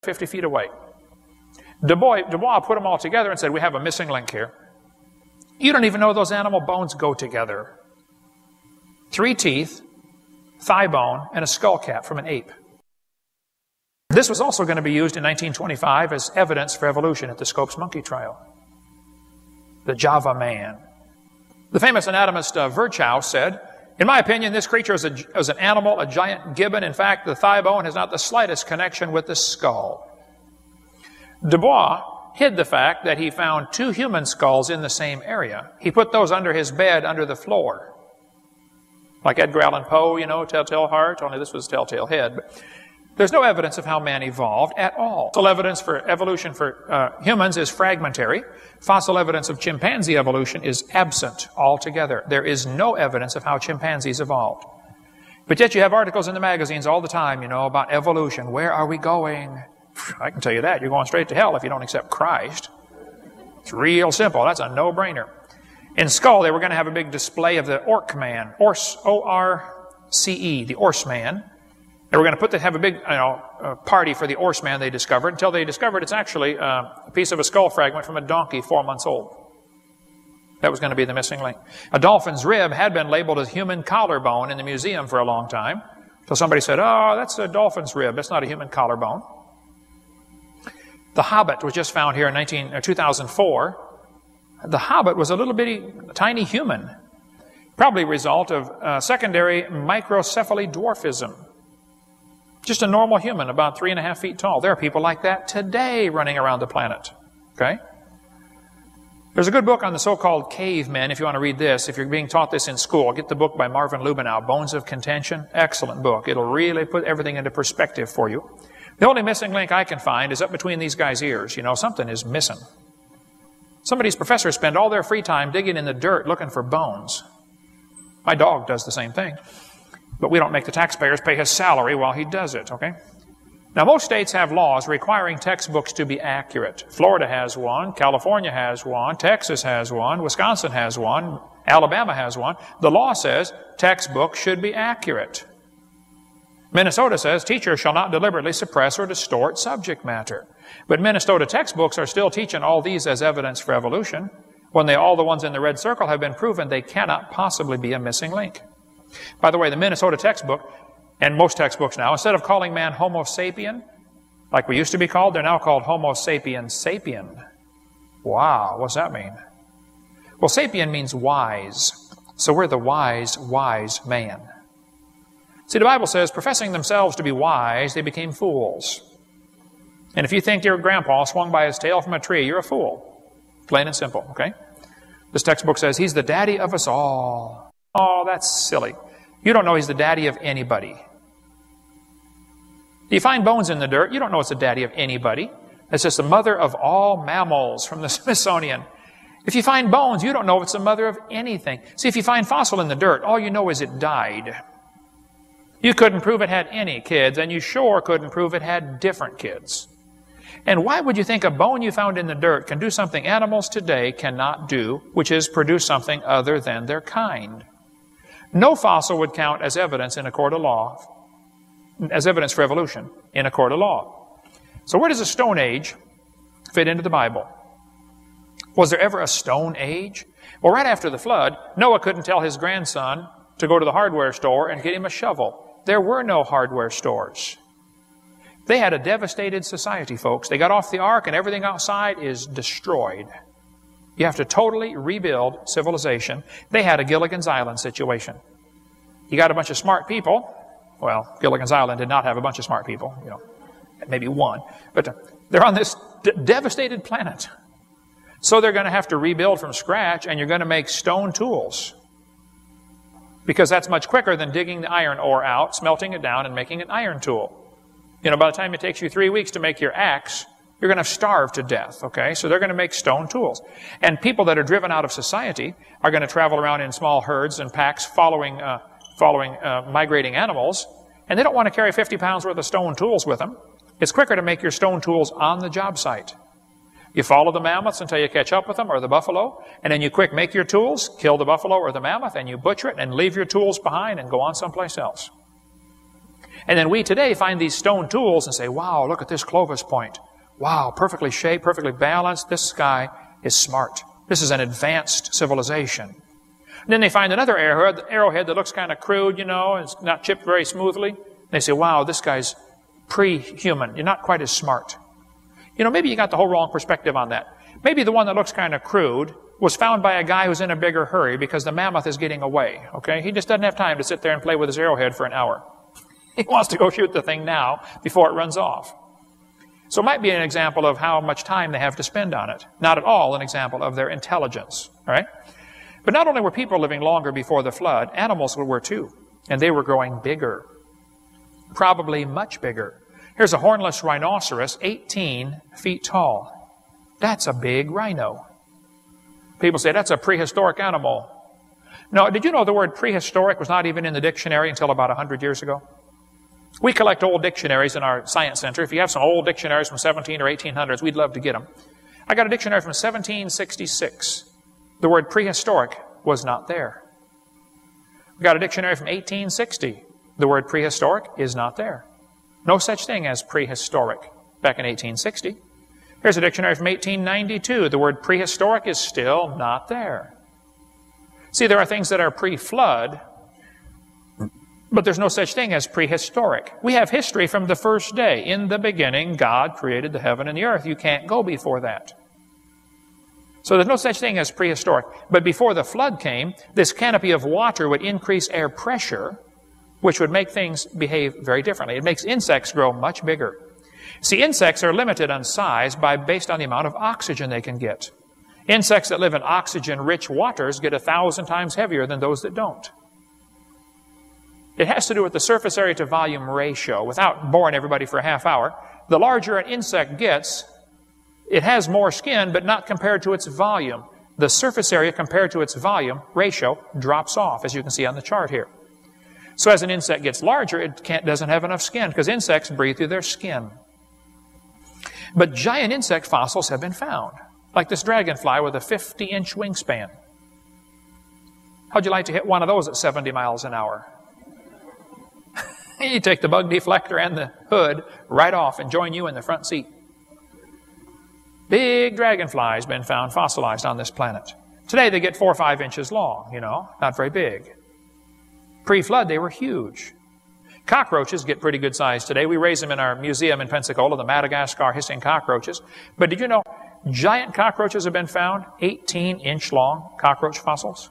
50 feet away. Du Bois put them all together and said, we have a missing link here. You don't even know those animal bones go together. 3 teeth, thigh bone, and a skull cap from an ape. This was also going to be used in 1925 as evidence for evolution at the Scopes monkey trial. The Java man. The famous anatomist Virchow said, in my opinion, this creature is an animal, a giant gibbon. In fact, the thigh bone has not the slightest connection with the skull. Du Bois hid the fact that he found 2 human skulls in the same area. He put those under his bed, under the floor. Like Edgar Allan Poe, you know, Telltale Heart, only this was Telltale Head. But there's no evidence of how man evolved at all. Fossil evidence for evolution for humans is fragmentary. Fossil evidence of chimpanzee evolution is absent altogether. There is no evidence of how chimpanzees evolved. But yet you have articles in the magazines all the time, you know, about evolution. Where are we going? I can tell you that. You're going straight to hell if you don't accept Christ. It's real simple. That's a no-brainer. In Skull, they were going to have a big display of the Orc Man, O-R-C-E, the Orse Man. They were going to have a big, party for the Orse Man they discovered, until they discovered it's actually a piece of a skull fragment from a donkey 4 months old. That was going to be the missing link. A dolphin's rib had been labeled as human collarbone in the museum for a long time. So somebody said, oh, that's a dolphin's rib. That's not a human collarbone. The Hobbit was just found here in 2004. The Hobbit was a little bitty, tiny human. Probably a result of secondary microcephaly dwarfism. Just a normal human, about 3.5 feet tall. There are people like that today running around the planet. Okay? There's a good book on the so-called cavemen, if you want to read this. If you're being taught this in school, get the book by Marvin Lubenow, Bones of Contention. Excellent book. It'll really put everything into perspective for you. The only missing link I can find is up between these guys' ears. You know, something is missing. Some of these professors spend all their free time digging in the dirt looking for bones. My dog does the same thing. But we don't make the taxpayers pay his salary while he does it, okay? Now, most states have laws requiring textbooks to be accurate. Florida has one, California has one, Texas has one, Wisconsin has one, Alabama has one. The law says textbooks should be accurate. Minnesota says teachers shall not deliberately suppress or distort subject matter. But Minnesota textbooks are still teaching all these as evidence for evolution, when all the ones in the red circle have been proven they cannot possibly be a missing link. By the way, the Minnesota textbook, and most textbooks now, instead of calling man Homo sapien, like we used to be called, they're now called Homo sapien sapien. Wow, what's that mean? Well, sapien means wise. So we're the wise man. See, the Bible says, professing themselves to be wise, they became fools. And if you think your grandpa swung by his tail from a tree, you're a fool. Plain and simple, okay? This textbook says he's the daddy of us all. Oh, that's silly. You don't know he's the daddy of anybody. You find bones in the dirt, you don't know it's the daddy of anybody. It's just the mother of all mammals from the Smithsonian. If you find bones, you don't know if it's the mother of anything. See, if you find fossil in the dirt, all you know is it died. You couldn't prove it had any kids, and you sure couldn't prove it had different kids. And why would you think a bone you found in the dirt can do something animals today cannot do, which is produce something other than their kind? No fossil would count as evidence in a court of law, as evidence for evolution in a court of law. So where does the Stone Age fit into the Bible? Was there ever a Stone Age? Well, right after the flood, Noah couldn't tell his grandson to go to the hardware store and get him a shovel. There were no hardware stores. They had a devastated society, folks. They got off the ark and everything outside is destroyed. You have to totally rebuild civilization. They had a Gilligan's Island situation. You got a bunch of smart people. Well, Gilligan's Island did not have a bunch of smart people, you know, maybe one. But they're on this devastated planet. So they're going to have to rebuild from scratch, and you're going to make stone tools. Because that's much quicker than digging the iron ore out, smelting it down, and making an iron tool. You know, by the time it takes you 3 weeks to make your axe, you're going to starve to death, okay? So they're going to make stone tools. And people that are driven out of society are going to travel around in small herds and packs following migrating animals, and they don't want to carry 50 pounds worth of stone tools with them. It's quicker to make your stone tools on the job site. You follow the mammoths until you catch up with them, or the buffalo, and then you quick make your tools, kill the buffalo or the mammoth, and you butcher it and leave your tools behind and go on someplace else. And then we today find these stone tools and say, wow, look at this Clovis point. Wow, perfectly shaped, perfectly balanced. This guy is smart. This is an advanced civilization. And then they find another arrowhead that looks kind of crude, you know, and it's not chipped very smoothly. They say, wow, this guy's pre-human. You're not quite as smart. You know, maybe you got the whole wrong perspective on that. Maybe the one that looks kind of crude was found by a guy who's in a bigger hurry because the mammoth is getting away, okay? He just doesn't have time to sit there and play with his arrowhead for an hour. He wants to go shoot the thing now before it runs off. So it might be an example of how much time they have to spend on it. Not at all an example of their intelligence, all right? But not only were people living longer before the flood, animals were too. And they were growing bigger. Probably much bigger. Here's a hornless rhinoceros, 18 feet tall. That's a big rhino. People say, that's a prehistoric animal. No, did you know the word prehistoric was not even in the dictionary until about 100 years ago? We collect old dictionaries in our science center. If you have some old dictionaries from 17 or 1800s, we'd love to get them. I got a dictionary from 1766. The word prehistoric was not there. We got a dictionary from 1860. The word prehistoric is not there. No such thing as prehistoric back in 1860. Here's a dictionary from 1892. The word prehistoric is still not there. See, there are things that are pre-flood, but there's no such thing as prehistoric. We have history from the first day. In the beginning, God created the heaven and the earth. You can't go before that. So there's no such thing as prehistoric. But before the flood came, this canopy of water would increase air pressure, which would make things behave very differently. It makes insects grow much bigger. See, insects are limited on size based on the amount of oxygen they can get. Insects that live in oxygen-rich waters get 1,000 times heavier than those that don't. It has to do with the surface area to volume ratio. Without boring everybody for a half hour, the larger an insect gets, it has more skin, but not compared to its volume. The surface area compared to its volume ratio drops off, as you can see on the chart here. So as an insect gets larger, it doesn't have enough skin, because insects breathe through their skin. But giant insect fossils have been found, like this dragonfly with a 50-inch wingspan. How'd you like to hit one of those at 70 miles an hour? You take the bug deflector and the hood right off and join you in the front seat. Big dragonflies been found fossilized on this planet. Today they get 4 or 5 inches long, you know, not very big. Pre-flood they were huge. Cockroaches get pretty good size today. We raise them in our museum in Pensacola, the Madagascar hissing cockroaches. But did you know giant cockroaches have been found? 18-inch long cockroach fossils.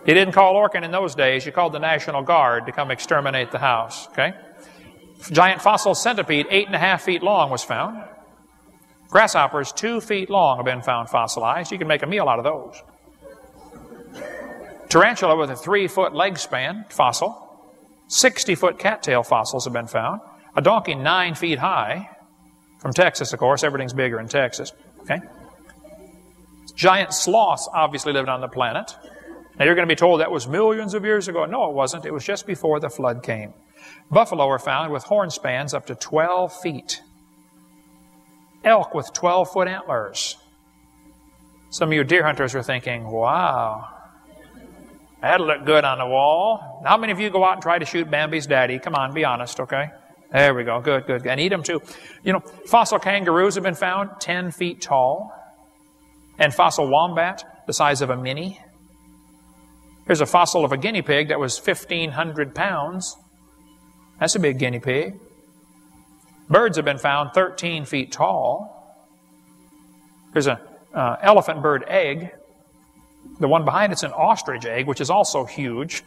You didn't call Orkin in those days. You called the National Guard to come exterminate the house. Okay? Giant fossil centipede, 8.5 feet long, was found. Grasshoppers, 2 feet long, have been found fossilized. You can make a meal out of those. Tarantula with a 3-foot leg span, fossil. 60-foot cattail fossils have been found. A donkey 9 feet high. From Texas, of course. Everything's bigger in Texas. Okay? Giant sloths obviously lived on the planet. Now you're going to be told that was millions of years ago. No, it wasn't. It was just before the flood came. Buffalo were found with horn spans up to 12 feet. Elk with 12-foot antlers. Some of you deer hunters are thinking, wow, that'll look good on the wall. How many of you go out and try to shoot Bambi's daddy? Come on, be honest, okay? There we go. Good, good. And eat them too. You know, fossil kangaroos have been found 10 feet tall. And fossil wombat, the size of a mini. Here's a fossil of a guinea pig that was 1,500 pounds. That's a big guinea pig. Birds have been found 13 feet tall. Here's an elephant bird egg. The one behind it's an ostrich egg, which is also huge.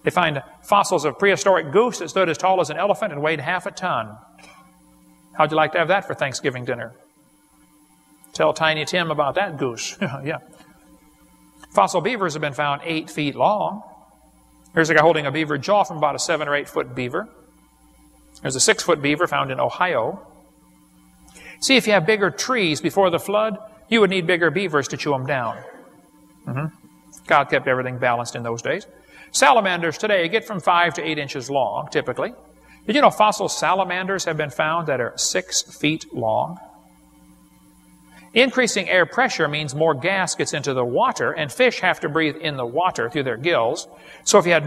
They find fossils of prehistoric goose that stood as tall as an elephant and weighed half a ton. How'd you like to have that for Thanksgiving dinner? Tell Tiny Tim about that goose. Yeah. Fossil beavers have been found 8 feet long. Here's a guy holding a beaver jaw from about a 7 or 8 foot beaver. There's a 6-foot beaver found in Ohio. See, if you have bigger trees before the flood, you would need bigger beavers to chew them down. God kept everything balanced in those days. Salamanders today get from 5 to 8 inches long, typically. Did you know fossil salamanders have been found that are 6 feet long? Increasing air pressure means more gas gets into the water, and fish have to breathe in the water through their gills. So if you had